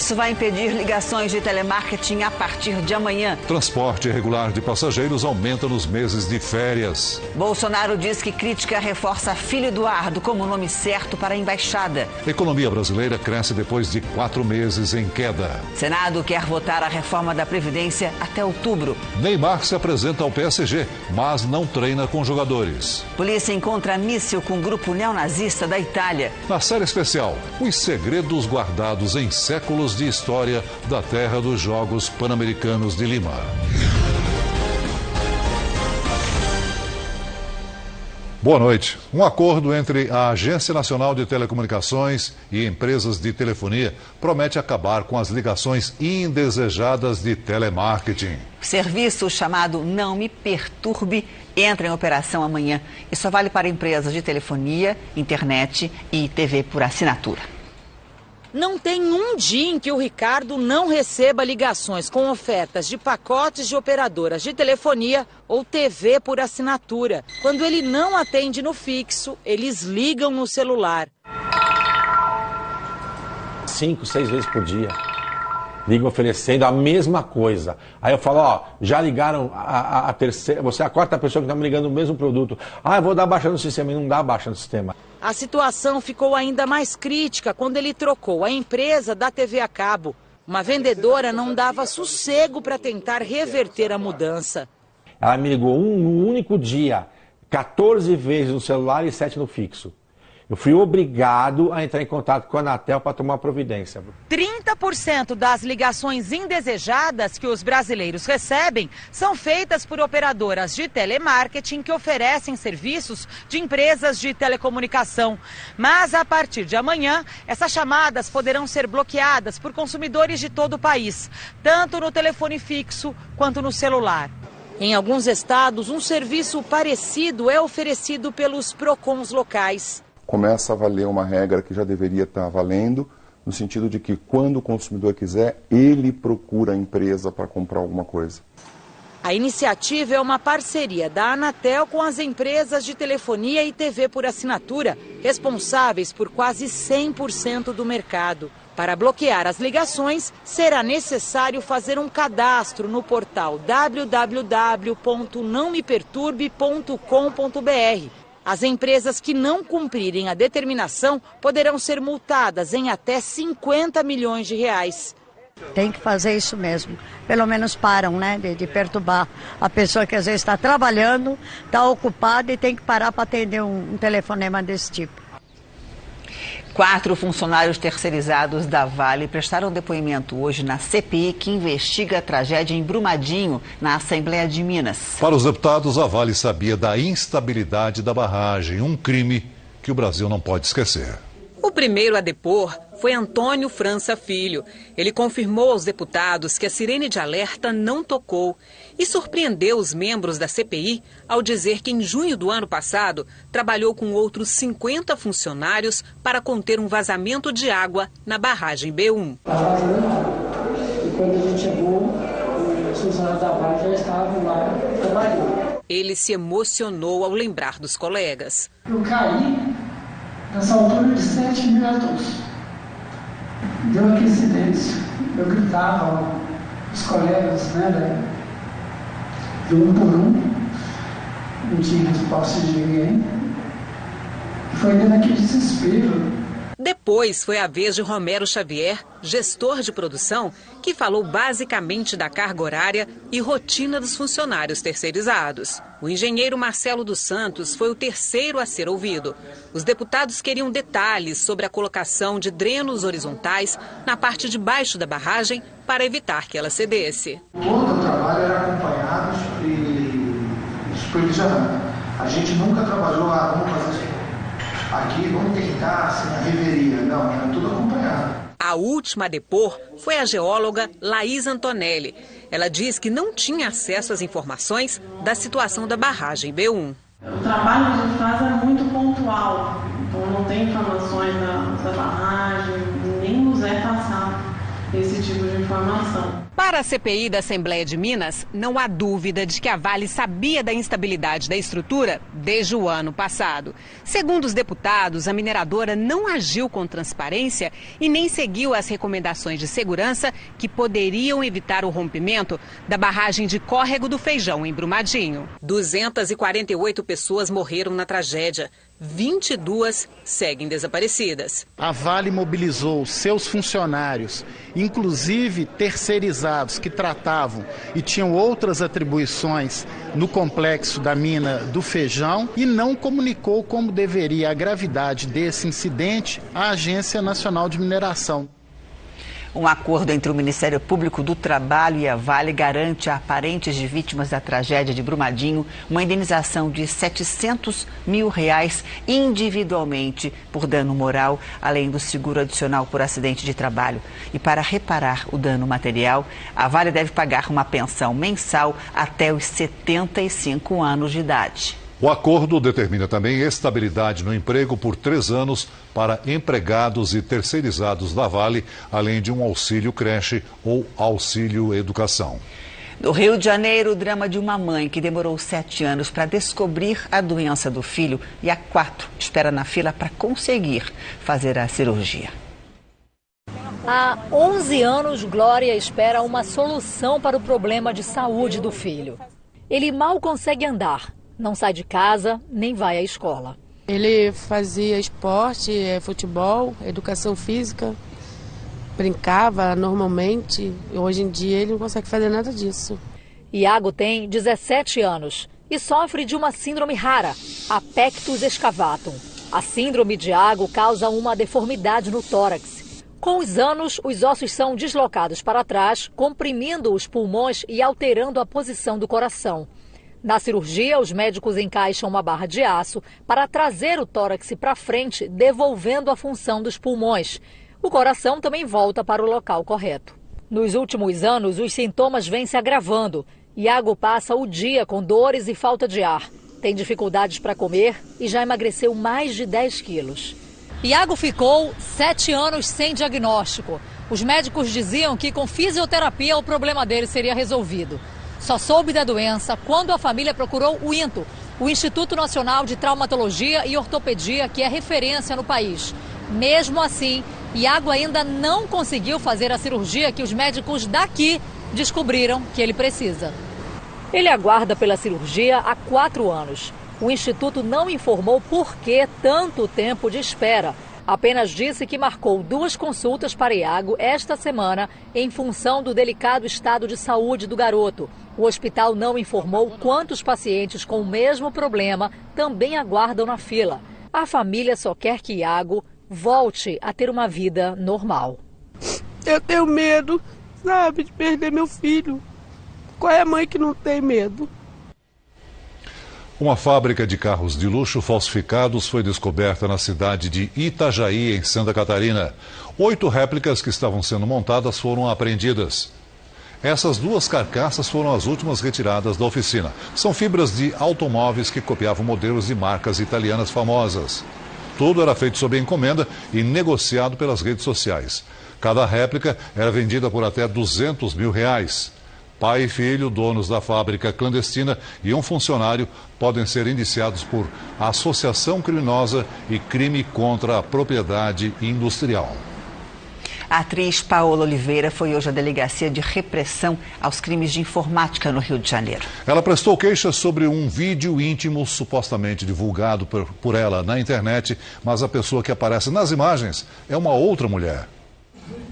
Serviço vai impedir ligações de telemarketing a partir de amanhã. Transporte irregular de passageiros aumenta nos meses de férias. Bolsonaro diz que crítica reforça Filho Eduardo como nome certo para a embaixada. Economia brasileira cresce depois de 4 meses em queda. Senado quer votar a reforma da Previdência até outubro. Neymar se apresenta ao PSG, mas não treina com jogadores. Polícia encontra míssil com grupo neonazista da Itália. Na série especial, os segredos guardados em séculos de história da terra dos Jogos Pan-Americanos de Lima. Boa noite. Um acordo entre a Agência Nacional de Telecomunicações e empresas de telefonia promete acabar com as ligações indesejadas de telemarketing. O serviço chamado Não Me Perturbe entra em operação amanhã e só vale para empresas de telefonia, internet e TV por assinatura. Não tem um dia em que o Ricardo não receba ligações com ofertas de pacotes de operadoras de telefonia ou TV por assinatura. Quando ele não atende no fixo, eles ligam no celular. 5, 6 vezes por dia. Ligam oferecendo a mesma coisa. Aí eu falo, ó, já ligaram a terceira, você é a quarta pessoa que está me ligando o mesmo produto. Ah, eu vou dar baixa no sistema. E não dá baixa no sistema. A situação ficou ainda mais crítica quando ele trocou a empresa da TV a cabo. Uma vendedora não dava sossego para tentar reverter a mudança. Ela me ligou no único dia, 14 vezes no celular e 7 no fixo. Eu fui obrigado a entrar em contato com a Anatel para tomar providência. 30% das ligações indesejadas que os brasileiros recebem são feitas por operadoras de telemarketing que oferecem serviços de empresas de telecomunicação. Mas a partir de amanhã, essas chamadas poderão ser bloqueadas por consumidores de todo o país, tanto no telefone fixo quanto no celular. Em alguns estados, um serviço parecido é oferecido pelos PROCONs locais. Começa a valer uma regra que já deveria estar valendo, no sentido de que quando o consumidor quiser, ele procura a empresa para comprar alguma coisa. A iniciativa é uma parceria da Anatel com as empresas de telefonia e TV por assinatura, responsáveis por quase 100% do mercado. Para bloquear as ligações, será necessário fazer um cadastro no portal www.nãomeperturbe.com.br. As empresas que não cumprirem a determinação poderão ser multadas em até 50 milhões de reais. Tem que fazer isso mesmo. Pelo menos param, né, de perturbar a pessoa que às vezes está trabalhando, está ocupada e tem que parar para atender um telefonema desse tipo. 4 funcionários terceirizados da Vale prestaram depoimento hoje na CPI que investiga a tragédia em Brumadinho, na Assembleia de Minas. Para os deputados, a Vale sabia da instabilidade da barragem, um crime que o Brasil não pode esquecer. O primeiro a depor foi Antônio França Filho. Ele confirmou aos deputados que a sirene de alerta não tocou e surpreendeu os membros da CPI ao dizer que em junho do ano passado trabalhou com outros 50 funcionários para conter um vazamento de água na barragem B1. E quando a gente chegou, os funcionários da Vale já estavam lá trabalhando. Ele se emocionou ao lembrar dos colegas. Eu caí nessa altura de 7 metros. Deu aquele silêncio. Eu gritava os colegas, né, de um por um. Não tinha resposta de ninguém. E foi dentro daquele desespero. Depois foi a vez de Romero Xavier, gestor de produção, que falou basicamente da carga horária e rotina dos funcionários terceirizados. O engenheiro Marcelo dos Santos foi o terceiro a ser ouvido. Os deputados queriam detalhes sobre a colocação de drenos horizontais na parte de baixo da barragem para evitar que ela cedesse. Todo o trabalho era acompanhado e supervisionado. A gente nunca trabalhou, vamos fazer aqui, vamos tentar, assim, a reveria. Não, era tudo acompanhado. A última a depor foi a geóloga Laís Antonelli. Ela diz que não tinha acesso às informações da situação da barragem B1. O trabalho que a gente faz é muito pontual, então não tem informações da barragem, nem nos é passado. esse tipo de informação. Para a CPI da Assembleia de Minas, não há dúvida de que a Vale sabia da instabilidade da estrutura desde o ano passado. Segundo os deputados, a mineradora não agiu com transparência e nem seguiu as recomendações de segurança que poderiam evitar o rompimento da barragem de Córrego do Feijão, em Brumadinho. 248 pessoas morreram na tragédia. 22 seguem desaparecidas. A Vale mobilizou seus funcionários, inclusive terceirizados que tratavam e tinham outras atribuições no complexo da mina do Feijão, e não comunicou como deveria a gravidade desse incidente à Agência Nacional de Mineração. Um acordo entre o Ministério Público do Trabalho e a Vale garante a parentes de vítimas da tragédia de Brumadinho uma indenização de R$ 700 mil individualmente por dano moral, além do seguro adicional por acidente de trabalho. E para reparar o dano material, a Vale deve pagar uma pensão mensal até os 75 anos de idade. O acordo determina também estabilidade no emprego por 3 anos para empregados e terceirizados da Vale, além de um auxílio creche ou auxílio educação. No Rio de Janeiro, o drama de uma mãe que demorou 7 anos para descobrir a doença do filho e há 4 espera na fila para conseguir fazer a cirurgia. Há 11 anos, Glória espera uma solução para o problema de saúde do filho. Ele mal consegue andar. Não sai de casa, nem vai à escola. Ele fazia esporte, futebol, educação física, brincava normalmente. Hoje em dia ele não consegue fazer nada disso. Iago tem 17 anos e sofre de uma síndrome rara, a pectus excavatum. A síndrome de Iago causa uma deformidade no tórax. Com os anos, os ossos são deslocados para trás, comprimindo os pulmões e alterando a posição do coração. Na cirurgia, os médicos encaixam uma barra de aço para trazer o tórax para frente, devolvendo a função dos pulmões. O coração também volta para o local correto. Nos últimos anos, os sintomas vêm se agravando. Iago passa o dia com dores e falta de ar. Tem dificuldades para comer e já emagreceu mais de 10 quilos. Iago ficou 7 anos sem diagnóstico. Os médicos diziam que com fisioterapia o problema dele seria resolvido. Só soube da doença quando a família procurou o INTO, o Instituto Nacional de Traumatologia e Ortopedia, que é referência no país. Mesmo assim, Iago ainda não conseguiu fazer a cirurgia que os médicos daqui descobriram que ele precisa. Ele aguarda pela cirurgia há 4 anos. O Instituto não informou por que tanto tempo de espera. Apenas disse que marcou 2 consultas para Iago esta semana em função do delicado estado de saúde do garoto. O hospital não informou quantos pacientes com o mesmo problema também aguardam na fila. A família só quer que Iago volte a ter uma vida normal. Eu tenho medo, sabe, de perder meu filho. Qual é a mãe que não tem medo? Uma fábrica de carros de luxo falsificados foi descoberta na cidade de Itajaí, em Santa Catarina. 8 réplicas que estavam sendo montadas foram apreendidas. Essas 2 carcaças foram as últimas retiradas da oficina. São fibras de automóveis que copiavam modelos de marcas italianas famosas. Tudo era feito sob encomenda e negociado pelas redes sociais. Cada réplica era vendida por até R$200 mil. Pai e filho, donos da fábrica clandestina e um funcionário podem ser indiciados por associação criminosa e crime contra a propriedade industrial. A atriz Paola Oliveira foi hoje à Delegacia de Repressão aos Crimes de Informática no Rio de Janeiro. Ela prestou queixa sobre um vídeo íntimo supostamente divulgado por ela na internet, mas a pessoa que aparece nas imagens é uma outra mulher.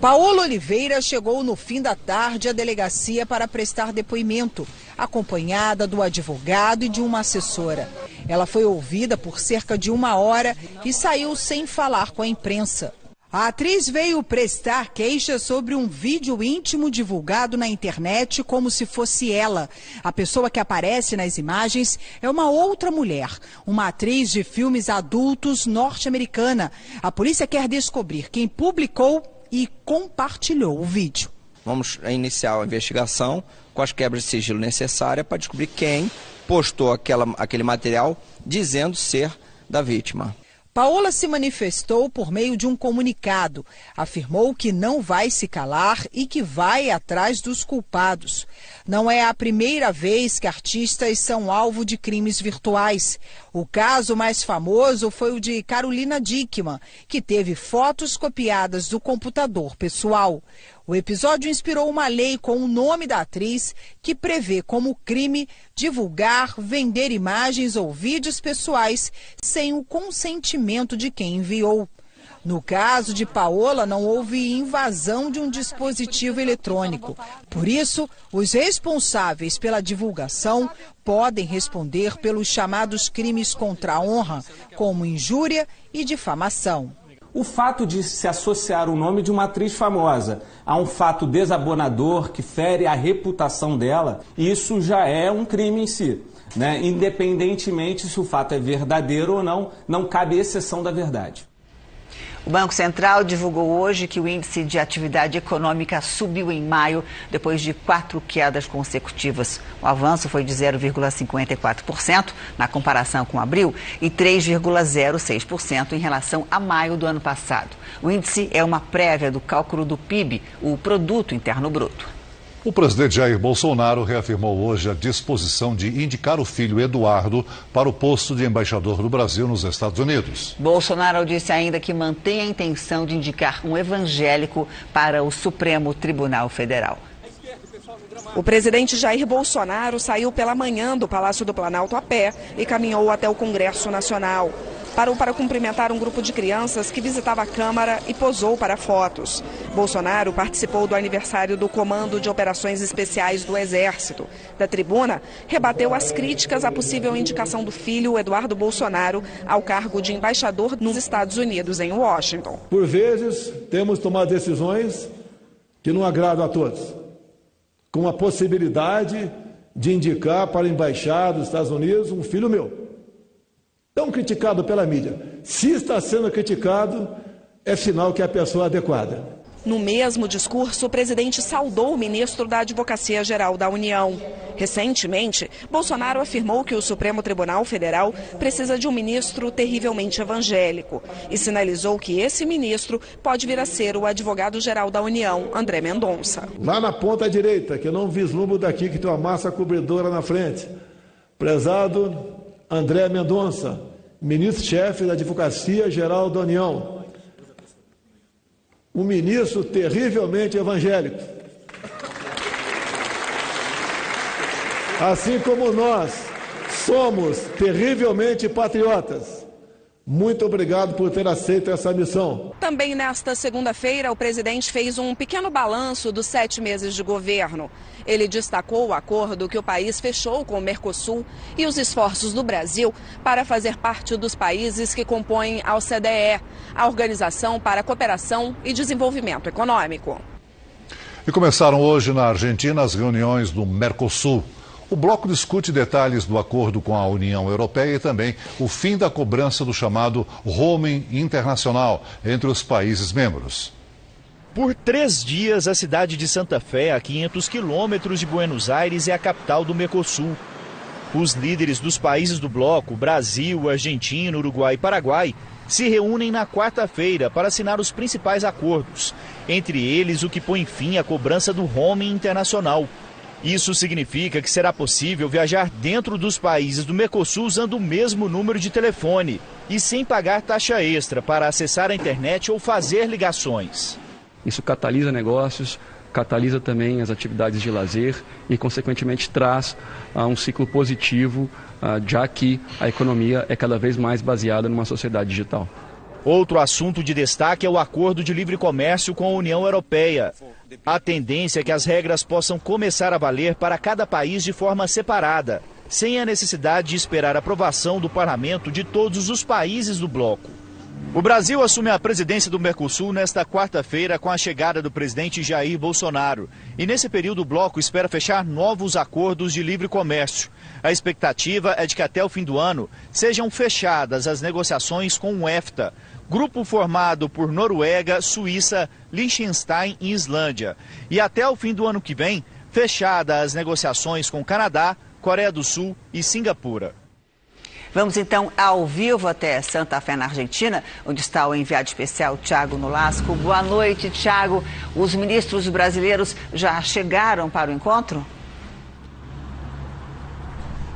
Paola Oliveira chegou no fim da tarde à delegacia para prestar depoimento, acompanhada do advogado e de uma assessora. Ela foi ouvida por cerca de 1 hora e saiu sem falar com a imprensa. A atriz veio prestar queixa sobre um vídeo íntimo divulgado na internet como se fosse ela. A pessoa que aparece nas imagens é uma outra mulher, uma atriz de filmes adultos norte-americana. A polícia quer descobrir quem publicou e compartilhou o vídeo. Vamos iniciar a investigação com as quebras de sigilo necessárias para descobrir quem postou aquele material dizendo ser da vítima. Paola se manifestou por meio de um comunicado. Afirmou que não vai se calar e que vai atrás dos culpados. Não é a primeira vez que artistas são alvo de crimes virtuais. O caso mais famoso foi o de Carolina Dickmann, que teve fotos copiadas do computador pessoal. O episódio inspirou uma lei com o nome da atriz que prevê como crime divulgar, vender imagens ou vídeos pessoais sem o consentimento de quem enviou. No caso de Paola, não houve invasão de um dispositivo eletrônico. Por isso, os responsáveis pela divulgação podem responder pelos chamados crimes contra a honra, como injúria e difamação. O fato de se associar o nome de uma atriz famosa a um fato desabonador que fere a reputação dela, isso já é um crime em si, né? Independentemente se o fato é verdadeiro ou não, não cabe exceção da verdade. O Banco Central divulgou hoje que o índice de atividade econômica subiu em maio, depois de 4 quedas consecutivas. O avanço foi de 0,54% na comparação com abril e 3,06% em relação a maio do ano passado. O índice é uma prévia do cálculo do PIB, o Produto Interno Bruto. O presidente Jair Bolsonaro reafirmou hoje a disposição de indicar o filho Eduardo para o posto de embaixador do Brasil nos Estados Unidos. Bolsonaro disse ainda que mantém a intenção de indicar um evangélico para o Supremo Tribunal Federal. O presidente Jair Bolsonaro saiu pela manhã do Palácio do Planalto a pé e caminhou até o Congresso Nacional. Parou para cumprimentar um grupo de crianças que visitava a Câmara e posou para fotos. Bolsonaro participou do aniversário do Comando de Operações Especiais do Exército. Da tribuna, rebateu as críticas à possível indicação do filho, Eduardo Bolsonaro, ao cargo de embaixador nos Estados Unidos, em Washington. Por vezes, temos tomado decisões que não agradam a todos, com a possibilidade de indicar para a embaixada dos Estados Unidos um filho meu. Tão criticado pela mídia. Se está sendo criticado, é sinal que é a pessoa adequada. No mesmo discurso, o presidente saudou o ministro da Advocacia-Geral da União. Recentemente, Bolsonaro afirmou que o Supremo Tribunal Federal precisa de um ministro terrivelmente evangélico e sinalizou que esse ministro pode vir a ser o advogado-geral da União, André Mendonça. Lá na ponta direita, que eu não vislumbro daqui, que tem uma massa cobridora na frente, prezado André Mendonça, ministro-chefe da Advocacia-Geral da União. Um ministro terrivelmente evangélico. Assim como nós somos terrivelmente patriotas. Muito obrigado por ter aceito essa missão. Também nesta segunda-feira, o presidente fez um pequeno balanço dos 7 meses de governo. Ele destacou o acordo que o país fechou com o Mercosul e os esforços do Brasil para fazer parte dos países que compõem a OCDE, a Organização para a Cooperação e Desenvolvimento Econômico. E começaram hoje na Argentina as reuniões do Mercosul. O bloco discute detalhes do acordo com a União Europeia e também o fim da cobrança do chamado roaming internacional entre os países membros. Por 3 dias, a cidade de Santa Fé, a 500 quilômetros de Buenos Aires, é a capital do Mercosul. Os líderes dos países do bloco, Brasil, Argentina, Uruguai e Paraguai, se reúnem na quarta-feira para assinar os principais acordos, entre eles o que põe fim à cobrança do roaming internacional. Isso significa que será possível viajar dentro dos países do Mercosul usando o mesmo número de telefone e sem pagar taxa extra para acessar a internet ou fazer ligações. Isso catalisa negócios, catalisa também as atividades de lazer e, consequentemente, traz um ciclo positivo, já que a economia é cada vez mais baseada numa sociedade digital. Outro assunto de destaque é o acordo de livre comércio com a União Europeia. A tendência é que as regras possam começar a valer para cada país de forma separada, sem a necessidade de esperar a aprovação do parlamento de todos os países do bloco. O Brasil assume a presidência do Mercosul nesta quarta-feira com a chegada do presidente Jair Bolsonaro. E nesse período o bloco espera fechar novos acordos de livre comércio. A expectativa é de que até o fim do ano sejam fechadas as negociações com o EFTA, grupo formado por Noruega, Suíça, Liechtenstein e Islândia. E até o fim do ano que vem, fechadas as negociações com Canadá, Coreia do Sul e Singapura. Vamos então ao vivo até Santa Fé, na Argentina, onde está o enviado especial Thiago Nolasco. Boa noite, Thiago. Os ministros brasileiros já chegaram para o encontro?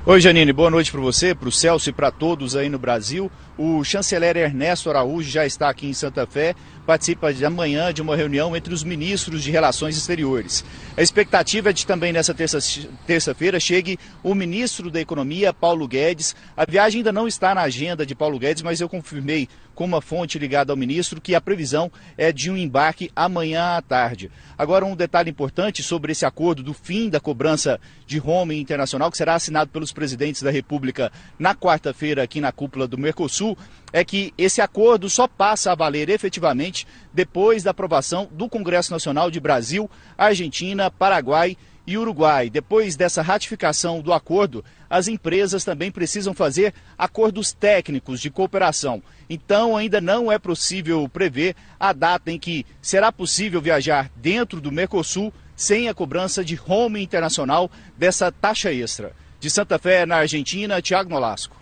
Oi, Janine, boa noite para você, para o Celso e para todos aí no Brasil. O chanceler Ernesto Araújo já está aqui em Santa Fé, participa de amanhã de uma reunião entre os ministros de Relações Exteriores. A expectativa é de também nessa terça-feira chegue o ministro da Economia, Paulo Guedes. A viagem ainda não está na agenda de Paulo Guedes, mas eu confirmei com uma fonte ligada ao ministro que a previsão é de um embarque amanhã à tarde. Agora, um detalhe importante sobre esse acordo do fim da cobrança de roaming internacional, que será assinado pelos presidentes da República na quarta-feira aqui na cúpula do Mercosul, é que esse acordo só passa a valer efetivamente depois da aprovação do Congresso Nacional de Brasil, Argentina, Paraguai e Uruguai. Depois dessa ratificação do acordo, as empresas também precisam fazer acordos técnicos de cooperação. Então, ainda não é possível prever a data em que será possível viajar dentro do Mercosul sem a cobrança de roaming internacional dessa taxa extra. De Santa Fé, na Argentina, Thiago Nolasco.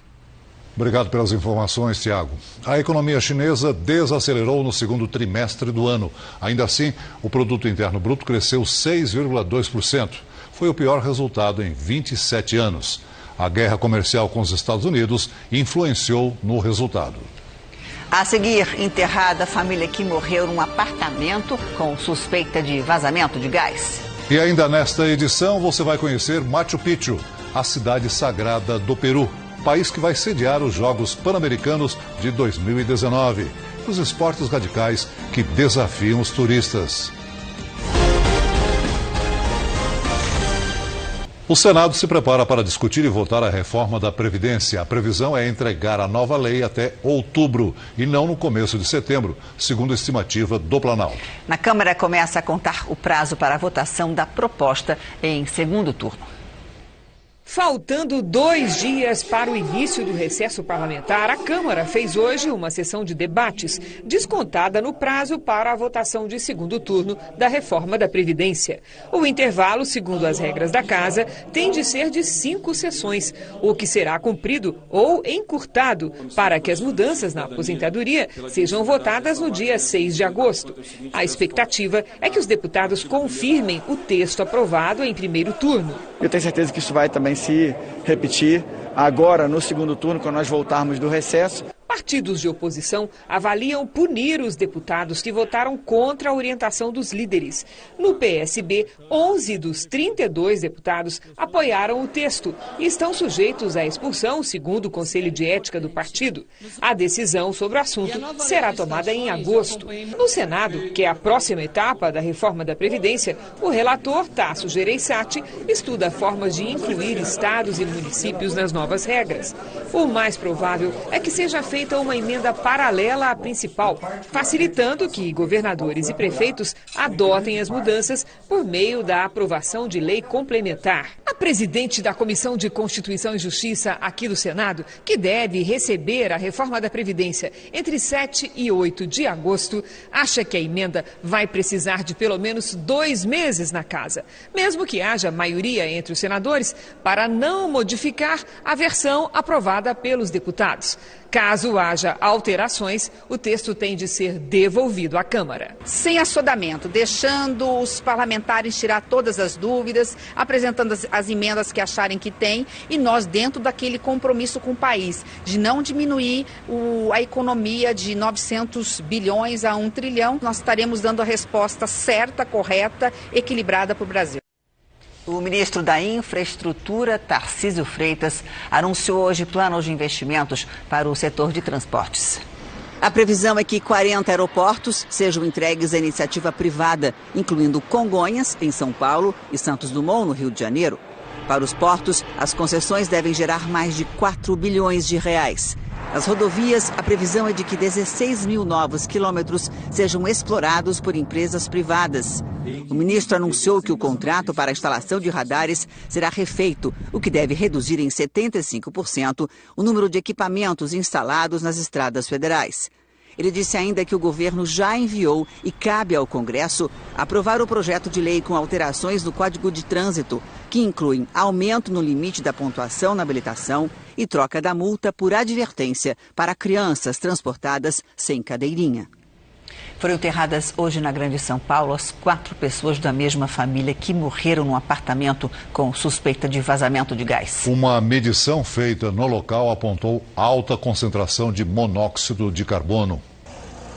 Obrigado pelas informações, Thiago. A economia chinesa desacelerou no segundo trimestre do ano. Ainda assim, o produto interno bruto cresceu 6,2%. Foi o pior resultado em 27 anos. A guerra comercial com os Estados Unidos influenciou no resultado. A seguir, enterrada a família que morreu num apartamento com suspeita de vazamento de gás. E ainda nesta edição, você vai conhecer Machu Picchu, a cidade sagrada do Peru. País que vai sediar os Jogos Pan-Americanos de 2019. Os esportes radicais que desafiam os turistas. O Senado se prepara para discutir e votar a reforma da Previdência. A previsão é entregar a nova lei até outubro e não no começo de setembro, segundo a estimativa do Planalto. Na Câmara começa a contar o prazo para a votação da proposta em segundo turno. Faltando 2 dias para o início do recesso parlamentar, a Câmara fez hoje uma sessão de debates, descontada no prazo para a votação de segundo turno da reforma da Previdência. O intervalo, segundo as regras da Casa, tem de ser de 5 sessões, o que será cumprido ou encurtado para que as mudanças na aposentadoria sejam votadas no dia 6 de agosto. A expectativa é que os deputados confirmem o texto aprovado em primeiro turno. Eu tenho certeza que isso vai também se repetir agora no segundo turno, quando nós voltarmos do recesso. Partidos de oposição avaliam punir os deputados que votaram contra a orientação dos líderes. No PSB, 11 dos 32 deputados apoiaram o texto e estão sujeitos à expulsão, segundo o Conselho de Ética do partido. A decisão sobre o assunto será tomada em agosto. No Senado, que é a próxima etapa da reforma da Previdência, o relator Tasso Gereissati estuda formas de incluir estados e municípios nas novas regras. O mais provável é que seja feita uma emenda paralela à principal, facilitando que governadores e prefeitos adotem as mudanças por meio da aprovação de lei complementar. A presidente da Comissão de Constituição e Justiça aqui do Senado, que deve receber a reforma da Previdência entre 7 e 8 de agosto, acha que a emenda vai precisar de pelo menos 2 meses na Casa, mesmo que haja maioria entre os senadores para não modificar a versão aprovada pelos deputados. Caso haja alterações, o texto tem de ser devolvido à Câmara. Sem assodamento, deixando os parlamentares tirar todas as dúvidas, apresentando as emendas que acharem que tem, e nós dentro daquele compromisso com o país, de não diminuir a economia de 900 bilhões a 1 trilhão, nós estaremos dando a resposta certa, correta, equilibrada para o Brasil. O ministro da Infraestrutura, Tarcísio Freitas, anunciou hoje planos de investimentos para o setor de transportes. A previsão é que 40 aeroportos sejam entregues à iniciativa privada, incluindo Congonhas, em São Paulo, e Santos Dumont, no Rio de Janeiro. Para os portos, as concessões devem gerar mais de 4 bilhões de reais. Nas rodovias, a previsão é de que 16 mil novos quilômetros sejam explorados por empresas privadas. O ministro anunciou que o contrato para a instalação de radares será refeito, o que deve reduzir em 75% o número de equipamentos instalados nas estradas federais. Ele disse ainda que o governo já enviou e cabe ao Congresso aprovar o projeto de lei com alterações no Código de Trânsito, que incluem aumento no limite da pontuação na habilitação e troca da multa por advertência para crianças transportadas sem cadeirinha. Foram enterradas hoje na Grande São Paulo as 4 pessoas da mesma família que morreram num apartamento com suspeita de vazamento de gás. Uma medição feita no local apontou alta concentração de monóxido de carbono.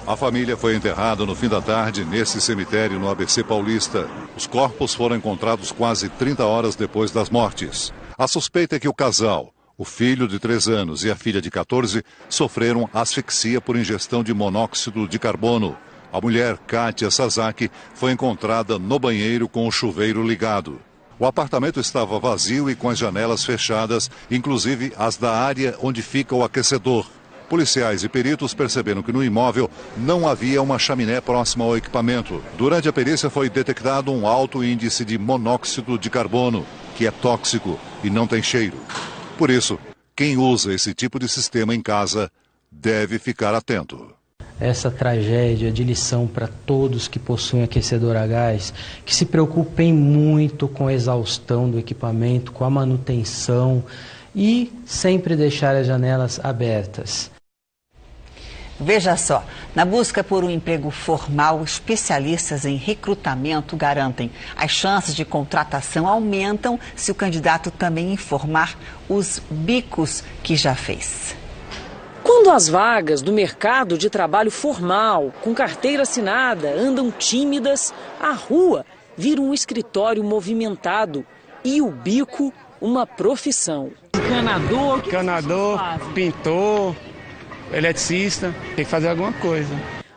A família foi enterrada no fim da tarde nesse cemitério no ABC Paulista. Os corpos foram encontrados quase 30 horas depois das mortes. A suspeita é que o casal, o filho de 3 anos e a filha de 14, sofreram asfixia por ingestão de monóxido de carbono. A mulher, Kátia Sasaki, foi encontrada no banheiro com o chuveiro ligado. O apartamento estava vazio e com as janelas fechadas, inclusive as da área onde fica o aquecedor. Policiais e peritos perceberam que no imóvel não havia uma chaminé próxima ao equipamento. Durante a perícia foi detectado um alto índice de monóxido de carbono, que é tóxico e não tem cheiro. Por isso, quem usa esse tipo de sistema em casa deve ficar atento. Essa tragédia de lição para todos que possuem aquecedor a gás, que se preocupem muito com a exaustão do equipamento, com a manutenção e sempre deixar as janelas abertas. Veja só, na busca por um emprego formal, especialistas em recrutamento garantem as chances de contratação aumentam se o candidato também informar os bicos que já fez. Quando as vagas do mercado de trabalho formal, com carteira assinada, andam tímidas, a rua vira um escritório movimentado e o bico uma profissão. Encanador, pintor, eletricista, tem que fazer alguma coisa.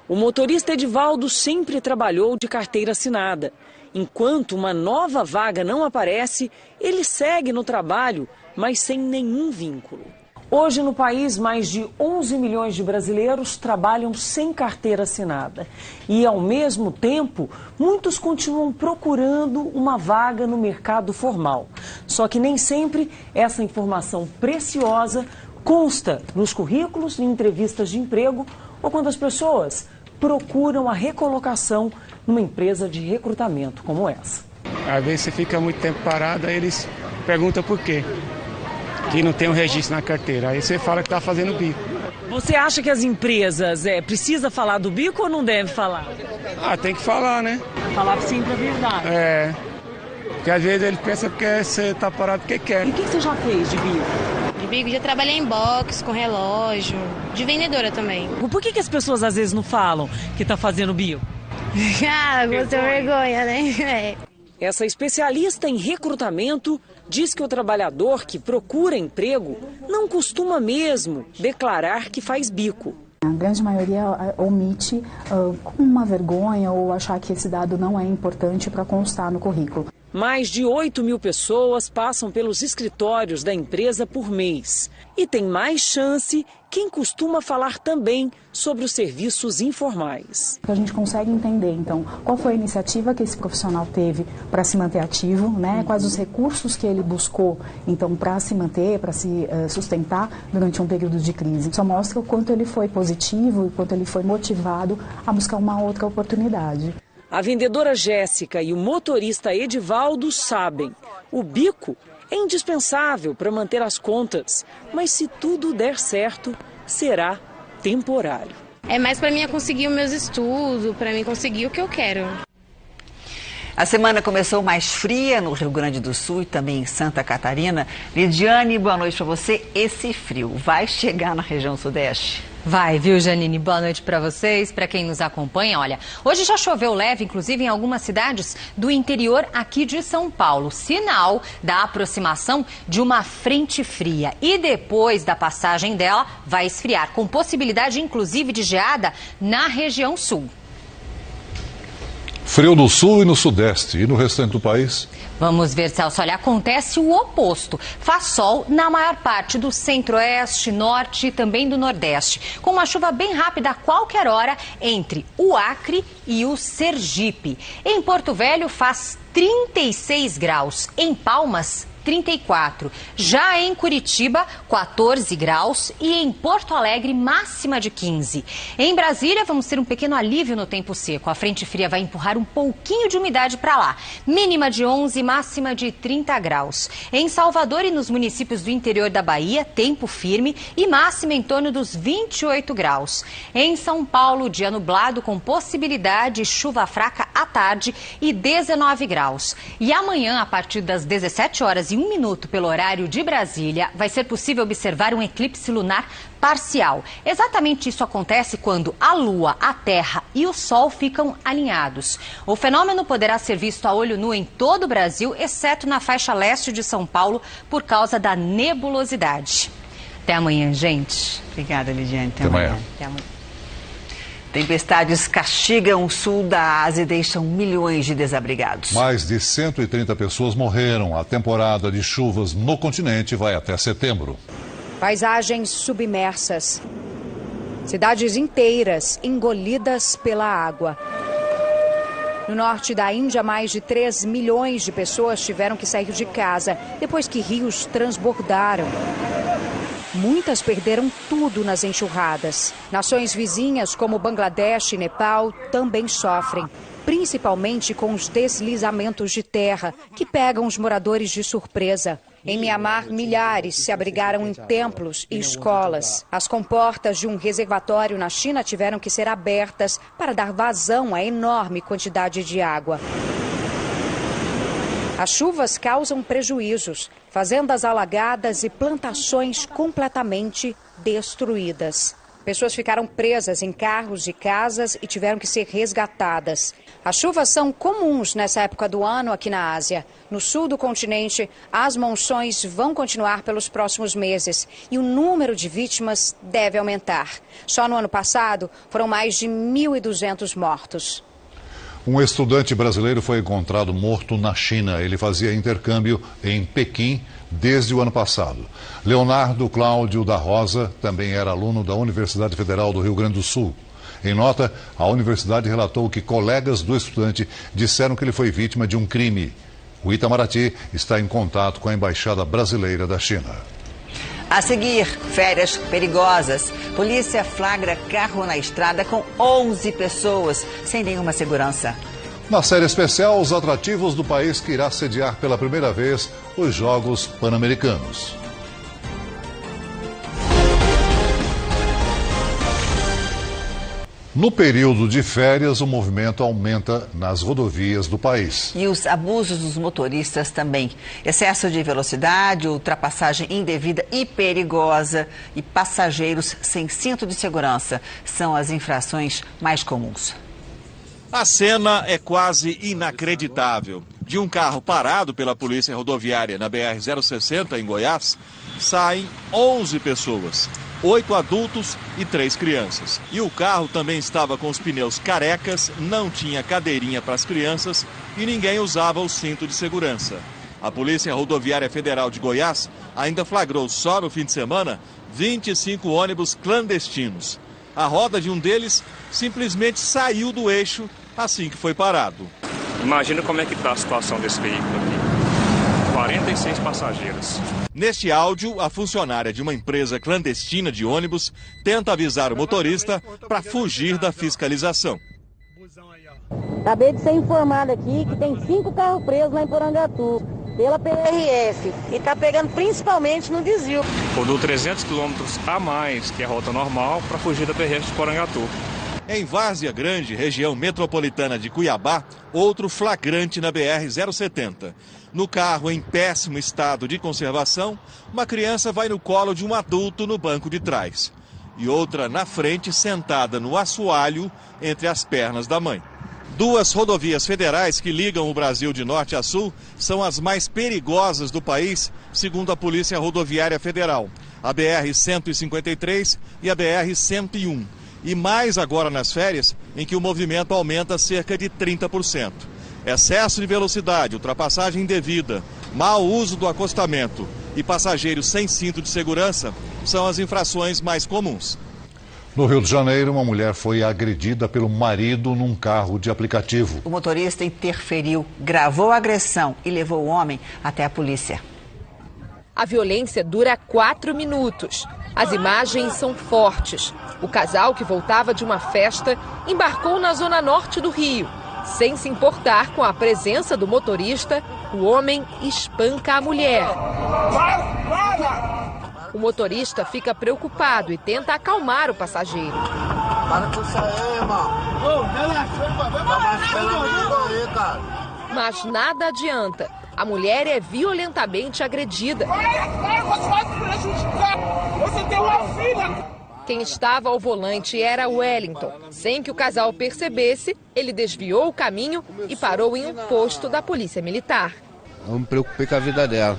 O motorista Edivaldo sempre trabalhou de carteira assinada. Enquanto uma nova vaga não aparece, ele segue no trabalho, mas sem nenhum vínculo. Hoje, no país, mais de 11 milhões de brasileiros trabalham sem carteira assinada. E, ao mesmo tempo, muitos continuam procurando uma vaga no mercado formal. Só que nem sempre essa informação preciosa consta nos currículos, em entrevistas de emprego ou quando as pessoas procuram a recolocação numa empresa de recrutamento como essa. Às vezes você fica muito tempo parado, aí eles perguntam por quê. Que não tem um registro na carteira. Aí você fala que está fazendo bico. Você acha que as empresas precisa falar do bico ou não deve falar? Ah, tem que falar, né? Falar sempre a verdade. É. Porque às vezes ele pensa que você está parado porque quer. E o que você já fez de bico? De bico, já trabalhei em box, com relógio, de vendedora também. Por que as pessoas às vezes não falam que está fazendo bico? Ah, você vergonha, né? Essa especialista em recrutamento diz que o trabalhador que procura emprego não costuma mesmo declarar que faz bico. A grande maioria omite com uma vergonha ou achar que esse dado não é importante para constar no currículo. Mais de 8 mil pessoas passam pelos escritórios da empresa por mês. E tem mais chance quem costuma falar também sobre os serviços informais. A gente consegue entender, então, qual foi a iniciativa que esse profissional teve para se manter ativo, né? Quais os recursos que ele buscou, então, para se manter, para se sustentar durante um período de crise. Só mostra o quanto ele foi positivo e quanto ele foi motivado a buscar uma outra oportunidade. A vendedora Jéssica e o motorista Edivaldo sabem, o bico é indispensável para manter as contas, mas se tudo der certo, será temporário. É mais para mim conseguir os meus estudos, para mim conseguir o que eu quero. A semana começou mais fria no Rio Grande do Sul e também em Santa Catarina. Lidiane, boa noite para você. Esse frio vai chegar na região sudeste? Vai, viu, Janine? Boa noite para vocês, para quem nos acompanha. Olha, hoje já choveu leve, inclusive em algumas cidades do interior aqui de São Paulo. Sinal da aproximação de uma frente fria. E depois da passagem dela, vai esfriar, com possibilidade inclusive de geada na região sul. Frio no sul e no sudeste. E no restante do país? Vamos ver, Celso. Olha, acontece o oposto. Faz sol na maior parte do centro-oeste, norte e também do nordeste, com uma chuva bem rápida a qualquer hora entre o Acre e o Sergipe. Em Porto Velho faz 36 graus, em Palmas 34. Já em Curitiba, 14 graus e em Porto Alegre, máxima de 15. Em Brasília, vamos ter um pequeno alívio no tempo seco. A frente fria vai empurrar um pouquinho de umidade para lá. Mínima de 11, máxima de 30 graus. Em Salvador e nos municípios do interior da Bahia, tempo firme e máxima em torno dos 28 graus. Em São Paulo, dia nublado com possibilidade de chuva fraca à tarde e 19 graus. E amanhã, a partir das 17 horas e 1 minuto pelo horário de Brasília, vai ser possível observar um eclipse lunar parcial. Exatamente isso acontece quando a Lua, a Terra e o Sol ficam alinhados. O fenômeno poderá ser visto a olho nu em todo o Brasil, exceto na faixa leste de São Paulo, por causa da nebulosidade. Até amanhã, gente. Obrigada, Lidiane. Até amanhã. Até amanhã. Tempestades castigam o sul da Ásia e deixam milhões de desabrigados. Mais de 130 pessoas morreram. A temporada de chuvas no continente vai até setembro. Paisagens submersas. Cidades inteiras engolidas pela água. No norte da Índia, mais de 3 milhões de pessoas tiveram que sair de casa depois que rios transbordaram. Muitas perderam tudo nas enxurradas. Nações vizinhas como Bangladesh e Nepal também sofrem, principalmente com os deslizamentos de terra que pegam os moradores de surpresa. Em Mianmar, milhares se abrigaram em templos e escolas. As comportas de um reservatório na China tiveram que ser abertas para dar vazão à enorme quantidade de água. As chuvas causam prejuízos, fazendas alagadas e plantações completamente destruídas. Pessoas ficaram presas em carros e casas e tiveram que ser resgatadas. As chuvas são comuns nessa época do ano aqui na Ásia. No sul do continente, as monções vão continuar pelos próximos meses e o número de vítimas deve aumentar. Só no ano passado, foram mais de 1.200 mortos. Um estudante brasileiro foi encontrado morto na China. Ele fazia intercâmbio em Pequim desde o ano passado. Leonardo Cláudio da Rosa também era aluno da Universidade Federal do Rio Grande do Sul. Em nota, a universidade relatou que colegas do estudante disseram que ele foi vítima de um crime. O Itamaraty está em contato com a Embaixada Brasileira da China. A seguir, férias perigosas. Polícia flagra carro na estrada com 11 pessoas, sem nenhuma segurança. Na série especial, os atrativos do país que irá sediar pela primeira vez os Jogos Pan-Americanos. No período de férias, o movimento aumenta nas rodovias do país. E os abusos dos motoristas também. Excesso de velocidade, ultrapassagem indevida e perigosa e passageiros sem cinto de segurança são as infrações mais comuns. A cena é quase inacreditável. De um carro parado pela Polícia Rodoviária na BR-060, em Goiás, saem 11 pessoas. 8 adultos e 3 crianças. E o carro também estava com os pneus carecas, não tinha cadeirinha para as crianças e ninguém usava o cinto de segurança. A Polícia Rodoviária Federal de Goiás ainda flagrou só no fim de semana 25 ônibus clandestinos. A roda de um deles simplesmente saiu do eixo assim que foi parado. Imagina como é que está a situação desse veículo aqui. 46 passageiros. Neste áudio, a funcionária de uma empresa clandestina de ônibus tenta avisar o motorista para fugir da fiscalização. Acabei de ser informado aqui que tem 5 carros presos lá em Porangatu, pela PRF, e está pegando principalmente no desvio. Rodou 300 quilômetros a mais que a rota normal para fugir da PRF de Porangatu. Em Várzea Grande, região metropolitana de Cuiabá, outro flagrante na BR-070. No carro em péssimo estado de conservação, uma criança vai no colo de um adulto no banco de trás. E outra na frente, sentada no assoalho entre as pernas da mãe. 2 rodovias federais que ligam o Brasil de norte a sul são as mais perigosas do país, segundo a Polícia Rodoviária Federal. A BR-153 e a BR-101. E mais agora nas férias, em que o movimento aumenta cerca de 30%. Excesso de velocidade, ultrapassagem indevida, mau uso do acostamento e passageiros sem cinto de segurança são as infrações mais comuns. No Rio de Janeiro, uma mulher foi agredida pelo marido num carro de aplicativo. O motorista interferiu, gravou a agressão e levou o homem até a polícia. A violência dura 4 minutos. As imagens são fortes. O casal, que voltava de uma festa, embarcou na zona norte do Rio. Sem se importar com a presença do motorista, o homem espanca a mulher. O motorista fica preocupado e tenta acalmar o passageiro. Para com isso aí, irmão. Mas nada adianta. A mulher é violentamente agredida. Você vai se prejudicar. Você tem uma filha. Quem estava ao volante era Wellington. Sem que o casal percebesse, ele desviou o caminho e parou em um posto da Polícia Militar. Eu me preocupei com a vida dela.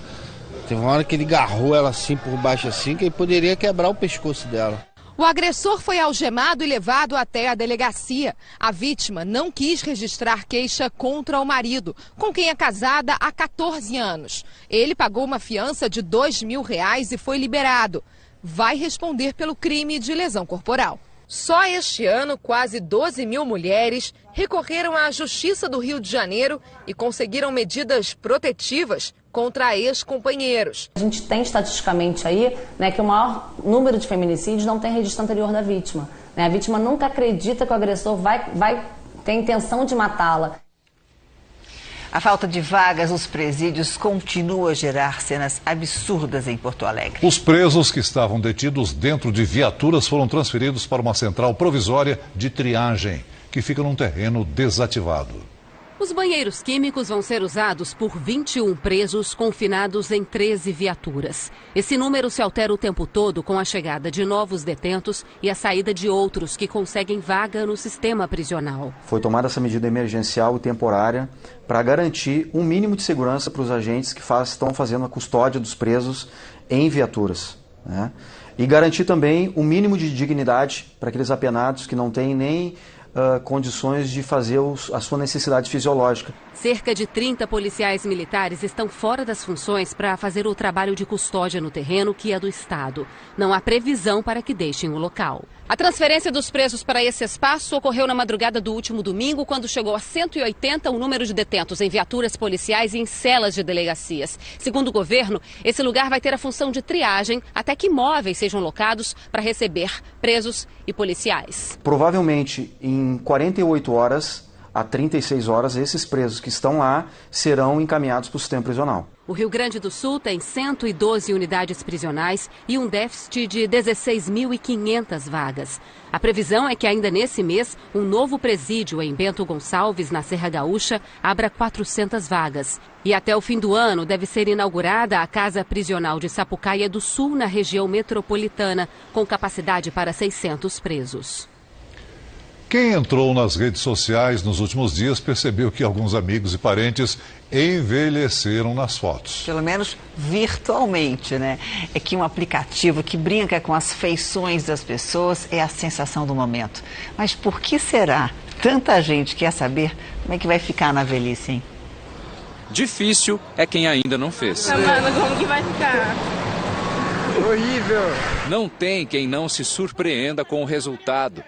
Teve uma hora que ele agarrou ela assim por baixo assim, que ele poderia quebrar o pescoço dela. O agressor foi algemado e levado até a delegacia. A vítima não quis registrar queixa contra o marido, com quem é casada há 14 anos. Ele pagou uma fiança de R$2.000 e foi liberado. Vai responder pelo crime de lesão corporal. Só este ano, quase 12.000 mulheres recorreram à Justiça do Rio de Janeiro e conseguiram medidas protetivas contra ex-companheiros. A gente tem estatisticamente aí, né, que o maior número de feminicídios não tem registro anterior da vítima. Né? A vítima nunca acredita que o agressor vai ter a intenção de matá-la. A falta de vagas nos presídios continua a gerar cenas absurdas em Porto Alegre. Os presos que estavam detidos dentro de viaturas foram transferidos para uma central provisória de triagem, que fica num terreno desativado. Os banheiros químicos vão ser usados por 21 presos confinados em 13 viaturas. Esse número se altera o tempo todo com a chegada de novos detentos e a saída de outros que conseguem vaga no sistema prisional. Foi tomada essa medida emergencial e temporária para garantir um mínimo de segurança para os agentes que estão fazendo a custódia dos presos em viaturas, né? E garantir também um mínimo de dignidade para aqueles apenados que não têm nem condições de fazer a sua necessidade fisiológica. Cerca de 30 policiais militares estão fora das funções para fazer o trabalho de custódia no terreno, que é do Estado. Não há previsão para que deixem o local. A transferência dos presos para esse espaço ocorreu na madrugada do último domingo, quando chegou a 180 o número de detentos em viaturas policiais e em celas de delegacias. Segundo o governo, esse lugar vai ter a função de triagem até que imóveis sejam locados para receber presos e policiais. Provavelmente em 48 horas a 36 horas, esses presos que estão lá serão encaminhados para o sistema prisional. O Rio Grande do Sul tem 112 unidades prisionais e um déficit de 16.500 vagas. A previsão é que ainda nesse mês, um novo presídio em Bento Gonçalves, na Serra Gaúcha, abra 400 vagas. E até o fim do ano deve ser inaugurada a Casa Prisional de Sapucaia do Sul, na região metropolitana, com capacidade para 600 presos. Quem entrou nas redes sociais nos últimos dias percebeu que alguns amigos e parentes envelheceram nas fotos. Pelo menos virtualmente, né? É que um aplicativo que brinca com as feições das pessoas é a sensação do momento. Mas por que será? Tanta gente quer saber como é que vai ficar na velhice, hein? Difícil é quem ainda não fez. Mano, como que vai ficar? Horrível! Não tem quem não se surpreenda com o resultado.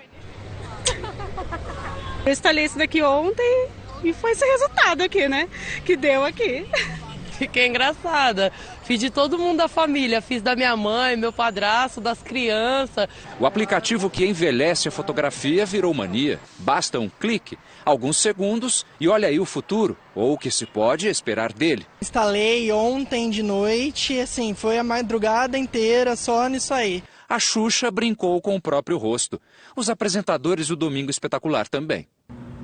Eu instalei isso daqui ontem e foi esse resultado aqui, né? Que deu aqui. Fiquei engraçada. Fiz de todo mundo da família. Fiz da minha mãe, meu padrasto, das crianças. O aplicativo que envelhece a fotografia virou mania. Basta um clique, alguns segundos e olha aí o futuro, ou o que se pode esperar dele. Instalei ontem de noite, assim, foi a madrugada inteira só nisso aí. A Xuxa brincou com o próprio rosto. Os apresentadores do Domingo Espetacular também.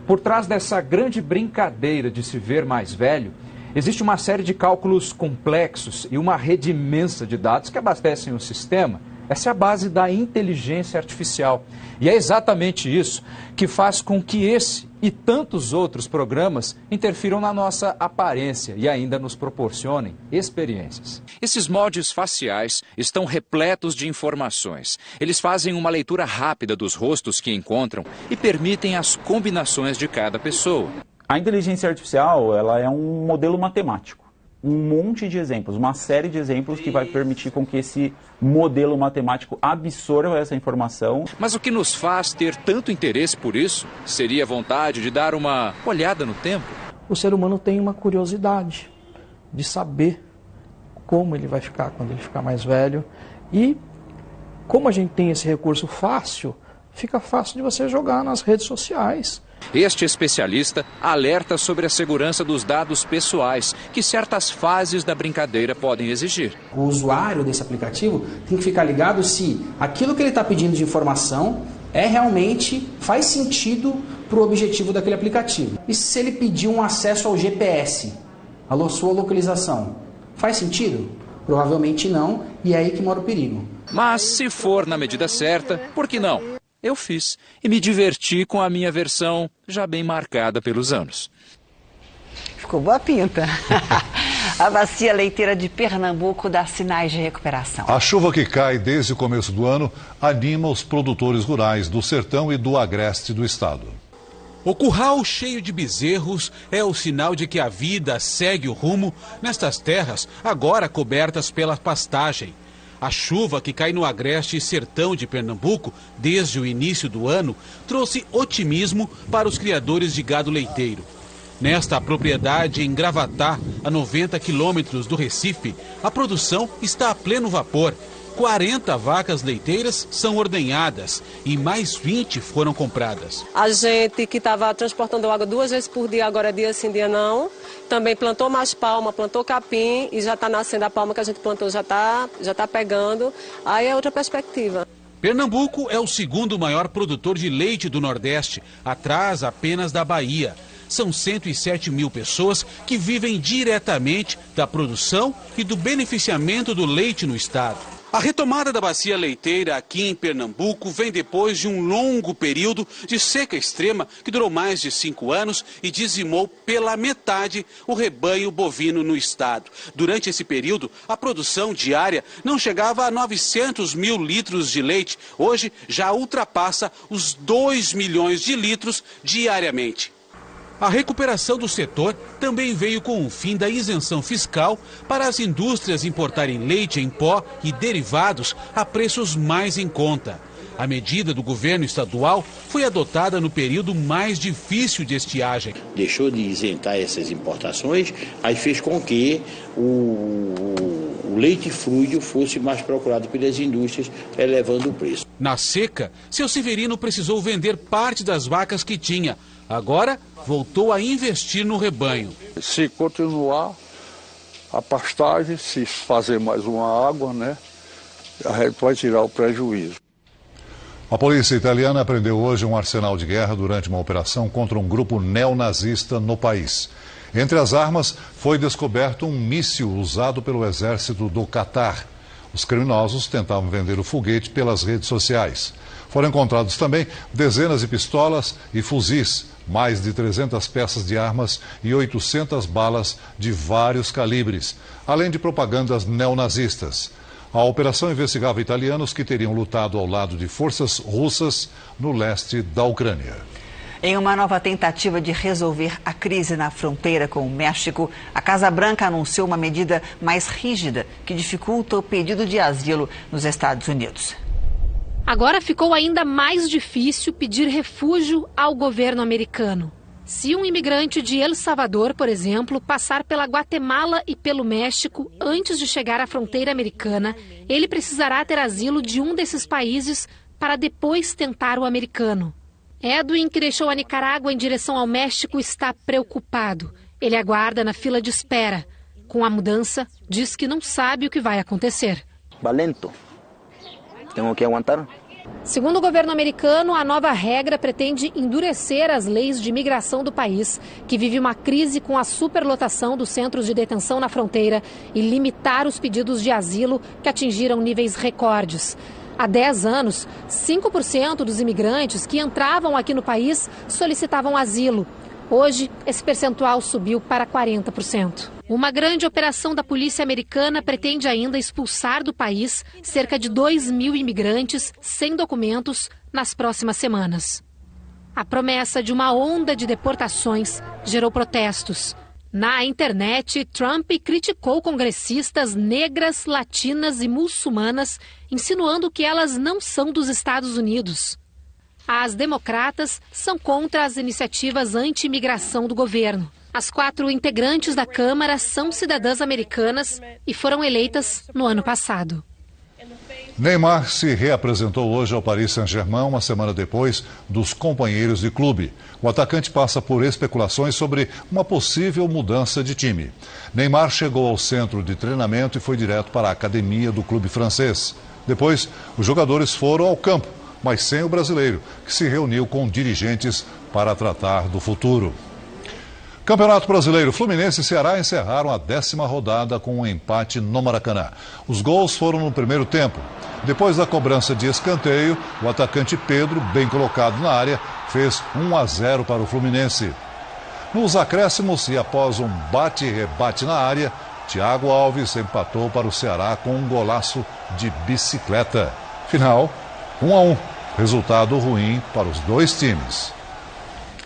Por trás dessa grande brincadeira de se ver mais velho, existe uma série de cálculos complexos e uma rede imensa de dados que abastecem o sistema. Essa é a base da inteligência artificial. E é exatamente isso que faz com que esse e tantos outros programas interfiram na nossa aparência e ainda nos proporcionem experiências. Esses moldes faciais estão repletos de informações. Eles fazem uma leitura rápida dos rostos que encontram e permitem as combinações de cada pessoa. A inteligência artificial, ela é um modelo matemático. Um monte de exemplos, uma série de exemplos que vai permitir com que esse modelo matemático absorva essa informação. Mas o que nos faz ter tanto interesse por isso seria a vontade de dar uma olhada no tempo. O ser humano tem uma curiosidade de saber como ele vai ficar quando ele ficar mais velho. E como a gente tem esse recurso fácil, fica fácil de você jogar nas redes sociais. Este especialista alerta sobre a segurança dos dados pessoais, que certas fases da brincadeira podem exigir. O usuário desse aplicativo tem que ficar ligado se aquilo que ele está pedindo de informação realmente faz sentido para o objetivo daquele aplicativo. E se ele pedir um acesso ao GPS, a sua localização, faz sentido? Provavelmente não, e é aí que mora o perigo. Mas se for na medida certa, por que não? Eu fiz e me diverti com a minha versão já bem marcada pelos anos. Ficou boa pinta. A bacia leiteira de Pernambuco dá sinais de recuperação. A chuva que cai desde o começo do ano anima os produtores rurais do sertão e do agreste do estado. O curral cheio de bezerros é o sinal de que a vida segue o rumo nestas terras agora cobertas pela pastagem. A chuva que cai no agreste e sertão de Pernambuco desde o início do ano trouxe otimismo para os criadores de gado leiteiro. Nesta propriedade em Gravatá, a 90 quilômetros do Recife, a produção está a pleno vapor. 40 vacas leiteiras são ordenhadas e mais 20 foram compradas. A gente que estava transportando água 2 vezes por dia, agora dia sim, dia não. Também plantou mais palma, plantou capim e já está nascendo a palma que a gente plantou, já tá pegando. Aí é outra perspectiva. Pernambuco é o segundo maior produtor de leite do Nordeste, atrás apenas da Bahia. São 107 mil pessoas que vivem diretamente da produção e do beneficiamento do leite no estado. A retomada da bacia leiteira aqui em Pernambuco vem depois de um longo período de seca extrema que durou mais de 5 anos e dizimou pela metade o rebanho bovino no estado. Durante esse período, a produção diária não chegava a 900 mil litros de leite. Hoje já ultrapassa os 2 milhões de litros diariamente. A recuperação do setor também veio com o fim da isenção fiscal para as indústrias importarem leite em pó e derivados a preços mais em conta. A medida do governo estadual foi adotada no período mais difícil de estiagem. Deixou de isentar essas importações, aí fez com que o leite fluido fosse mais procurado pelas indústrias, elevando o preço. Na seca, seu Severino precisou vender parte das vacas que tinha. Agora, voltou a investir no rebanho. Se continuar a pastagem, se fazer mais uma água, né, a gente vai tirar o prejuízo. A polícia italiana apreendeu hoje um arsenal de guerra durante uma operação contra um grupo neonazista no país. Entre as armas, foi descoberto um míssil usado pelo exército do Catar. Os criminosos tentavam vender o foguete pelas redes sociais. Foram encontrados também dezenas de pistolas e fuzis, mais de 300 peças de armas e 800 balas de vários calibres, além de propagandas neonazistas. A operação investigava italianos que teriam lutado ao lado de forças russas no leste da Ucrânia. Em uma nova tentativa de resolver a crise na fronteira com o México, a Casa Branca anunciou uma medida mais rígida que dificulta o pedido de asilo nos Estados Unidos. Agora ficou ainda mais difícil pedir refúgio ao governo americano. Se um imigrante de El Salvador, por exemplo, passar pela Guatemala e pelo México antes de chegar à fronteira americana, ele precisará ter asilo de um desses países para depois tentar o americano. Edwin, que deixou a Nicarágua em direção ao México, está preocupado. Ele aguarda na fila de espera. Com a mudança, diz que não sabe o que vai acontecer. Valento. Tenho que aguentar. Segundo o governo americano, a nova regra pretende endurecer as leis de imigração do país, que vive uma crise com a superlotação dos centros de detenção na fronteira, e limitar os pedidos de asilo, que atingiram níveis recordes. Há 10 anos, 5% dos imigrantes que entravam aqui no país solicitavam asilo. Hoje, esse percentual subiu para 40%. Uma grande operação da polícia americana pretende ainda expulsar do país cerca de 2.000 imigrantes sem documentos nas próximas semanas. A promessa de uma onda de deportações gerou protestos. Na internet, Trump criticou congressistas negras, latinas e muçulmanas, insinuando que elas não são dos Estados Unidos. As democratas são contra as iniciativas anti-imigração do governo. As 4 integrantes da Câmara são cidadãs americanas e foram eleitas no ano passado. Neymar se reapresentou hoje ao Paris Saint-Germain, uma semana depois dos companheiros de clube. O atacante passa por especulações sobre uma possível mudança de time. Neymar chegou ao centro de treinamento e foi direto para a academia do clube francês. Depois, os jogadores foram ao campo, mas sem o brasileiro, que se reuniu com dirigentes para tratar do futuro. Campeonato Brasileiro, Fluminense e Ceará encerraram a 10ª rodada com um empate no Maracanã. Os gols foram no primeiro tempo. Depois da cobrança de escanteio, o atacante Pedro, bem colocado na área, fez 1-0 para o Fluminense. Nos acréscimos e após um bate-rebate na área, Thiago Alves empatou para o Ceará com um golaço de bicicleta. Final, 1-1. Resultado ruim para os dois times.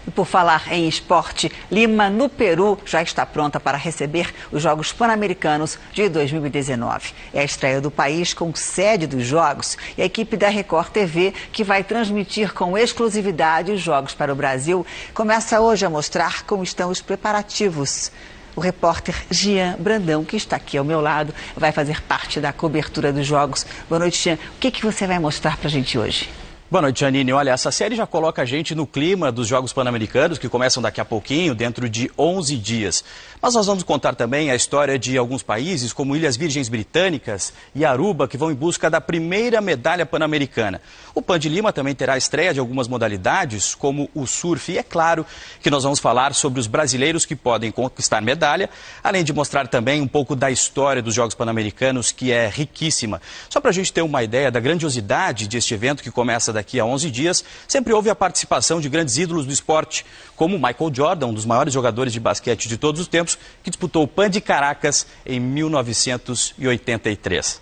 E por falar em esporte, Lima, no Peru, já está pronta para receber os Jogos Pan-Americanos de 2019. É a estreia do país com sede dos Jogos e a equipe da Record TV, que vai transmitir com exclusividade os Jogos para o Brasil, começa hoje a mostrar como estão os preparativos. O repórter Jean Brandão, que está aqui ao meu lado, vai fazer parte da cobertura dos Jogos. Boa noite, Jean. O que você vai mostrar para a gente hoje? Boa noite, Janine. Olha, essa série já coloca a gente no clima dos Jogos Pan-Americanos, que começam daqui a pouquinho, dentro de 11 dias. Mas nós vamos contar também a história de alguns países, como Ilhas Virgens Britânicas e Aruba, que vão em busca da primeira medalha pan-americana. O Pan de Lima também terá a estreia de algumas modalidades, como o surf. E é claro que nós vamos falar sobre os brasileiros que podem conquistar medalha, além de mostrar também um pouco da história dos Jogos Pan-Americanos, que é riquíssima. Só para a gente ter uma ideia da grandiosidade deste evento, que começa daqui a 11 dias, sempre houve a participação de grandes ídolos do esporte, como Michael Jordan, um dos maiores jogadores de basquete de todos os tempos, que disputou o Pan de Caracas em 1983.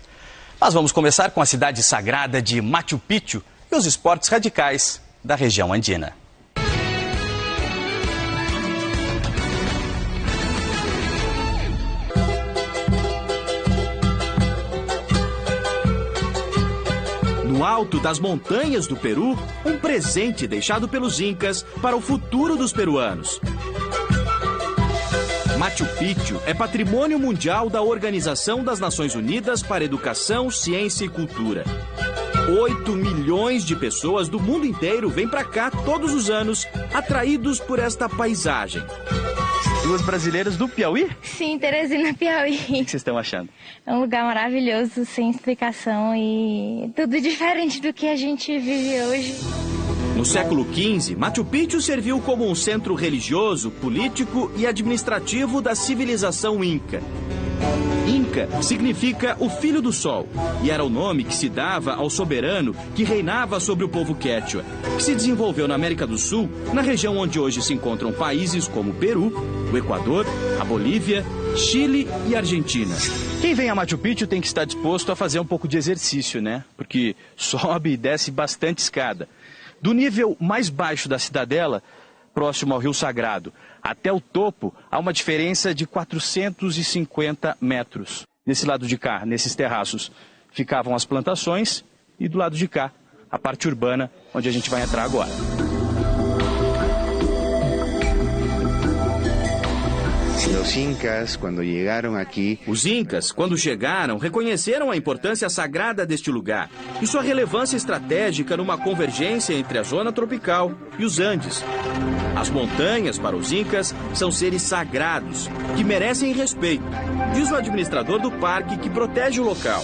Mas vamos começar com a cidade sagrada de Machu Picchu e os esportes radicais da região andina. No alto das montanhas do Peru, um presente deixado pelos Incas para o futuro dos peruanos. Machu Picchu é patrimônio mundial da Organização das Nações Unidas para Educação, Ciência e Cultura. 8 milhões de pessoas do mundo inteiro vêm para cá todos os anos, atraídos por esta paisagem. Duas brasileiras do Piauí? Sim, Teresina, Piauí. O que vocês estão achando? É um lugar maravilhoso, sem explicação e tudo diferente do que a gente vive hoje. No século XV, Machu Picchu serviu como um centro religioso, político e administrativo da civilização Inca. Inca significa o filho do sol e era o nome que se dava ao soberano que reinava sobre o povo quechua, que se desenvolveu na América do Sul, na região onde hoje se encontram países como o Peru, o Equador, a Bolívia, Chile e Argentina. Quem vem a Machu Picchu tem que estar disposto a fazer um pouco de exercício, né? Porque sobe e desce bastante escada. Do nível mais baixo da cidadela, próximo ao Rio Sagrado, até o topo, há uma diferença de 450 metros. Desse lado de cá, nesses terraços, ficavam as plantações e do lado de cá, a parte urbana, onde a gente vai entrar agora. Os Incas, quando chegaram, reconheceram a importância sagrada deste lugar e sua relevância estratégica numa convergência entre a zona tropical e os Andes. As montanhas, para os Incas, são seres sagrados, que merecem respeito, diz o administrador do parque que protege o local.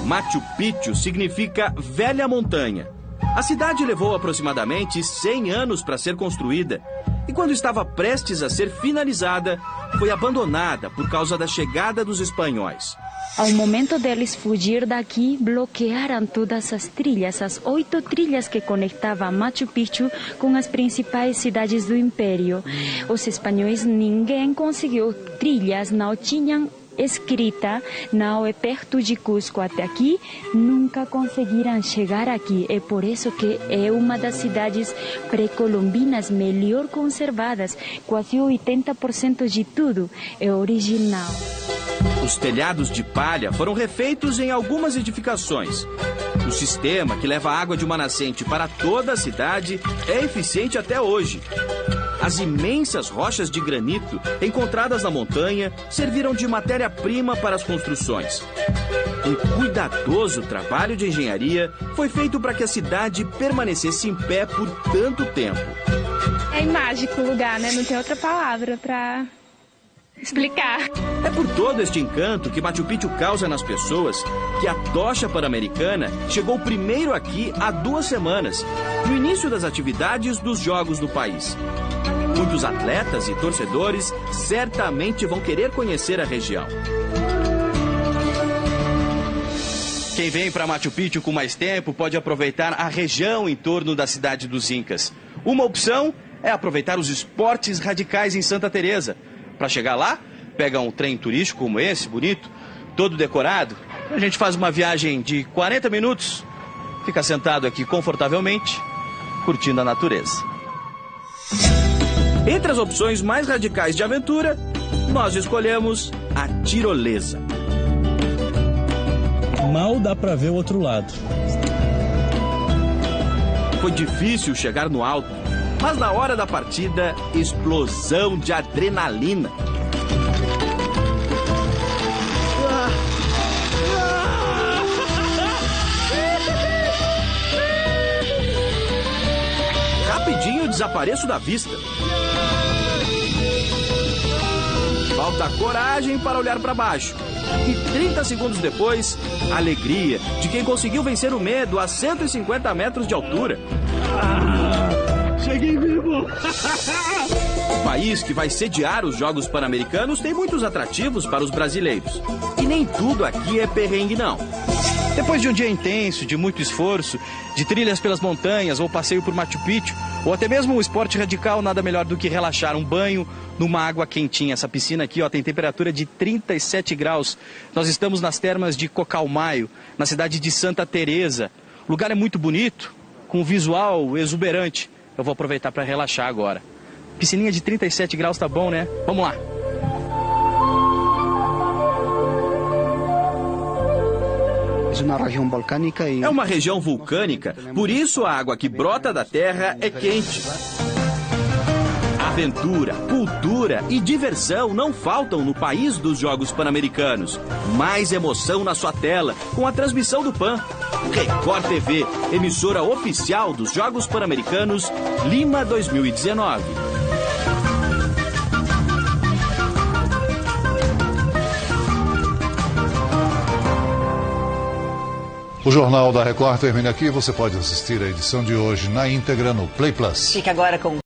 Machu Picchu significa velha montanha. A cidade levou aproximadamente 100 anos para ser construída e quando estava prestes a ser finalizada, foi abandonada por causa da chegada dos espanhóis. Ao momento deles fugir daqui, bloquearam todas as trilhas, as 8 trilhas que conectavam Machu Picchu com as principais cidades do Império. Os espanhóis, ninguém conseguiu trilhas, não tinham escrita, não é perto de Cusco até aqui, nunca conseguiram chegar aqui. É por isso que é uma das cidades pré-colombinas melhor conservadas, quase 80% de tudo é original. Os telhados de palha foram refeitos em algumas edificações. O sistema que leva a água de uma nascente para toda a cidade é eficiente até hoje. As imensas rochas de granito encontradas na montanha serviram de matéria-prima para as construções. Um cuidadoso trabalho de engenharia foi feito para que a cidade permanecesse em pé por tanto tempo. É mágico o lugar, né? Não tem outra palavra para explicar. É por todo este encanto que Machu Picchu causa nas pessoas que a tocha pan-americana chegou primeiro aqui há 2 semanas, no início das atividades dos Jogos do país. Muitos atletas e torcedores certamente vão querer conhecer a região. Quem vem para Machu Picchu com mais tempo pode aproveitar a região em torno da cidade dos Incas. Uma opção é aproveitar os esportes radicais em Santa Teresa. Para chegar lá, pega um trem turístico como esse, bonito, todo decorado. A gente faz uma viagem de 40 minutos, fica sentado aqui confortavelmente, curtindo a natureza. Entre as opções mais radicais de aventura, nós escolhemos a tirolesa. Mal dá para ver o outro lado. Foi difícil chegar no alto, mas na hora da partida, explosão de adrenalina. Rapidinho desapareço da vista. Falta coragem para olhar para baixo. E 30 segundos depois, a alegria de quem conseguiu vencer o medo a 150 metros de altura. Cheguei vivo! O país que vai sediar os Jogos Pan-Americanos tem muitos atrativos para os brasileiros. E nem tudo aqui é perrengue, não. Depois de um dia intenso, de muito esforço, de trilhas pelas montanhas ou passeio por Machu Picchu, ou até mesmo um esporte radical, nada melhor do que relaxar um banho numa água quentinha. Essa piscina aqui tem temperatura de 37 graus. Nós estamos nas termas de Cocalmaio, na cidade de Santa Teresa. O lugar é muito bonito, com um visual exuberante. Eu vou aproveitar para relaxar agora. Piscininha de 37 graus tá bom, né? Vamos lá. É uma região vulcânica, por isso a água que brota da terra é quente. Aventura, cultura e diversão não faltam no país dos Jogos Pan-Americanos. Mais emoção na sua tela, com a transmissão do PAN. Record TV, emissora oficial dos Jogos Pan-Americanos, Lima 2019. O Jornal da Record termina aqui. Você pode assistir a edição de hoje na íntegra no Play Plus. Fique agora com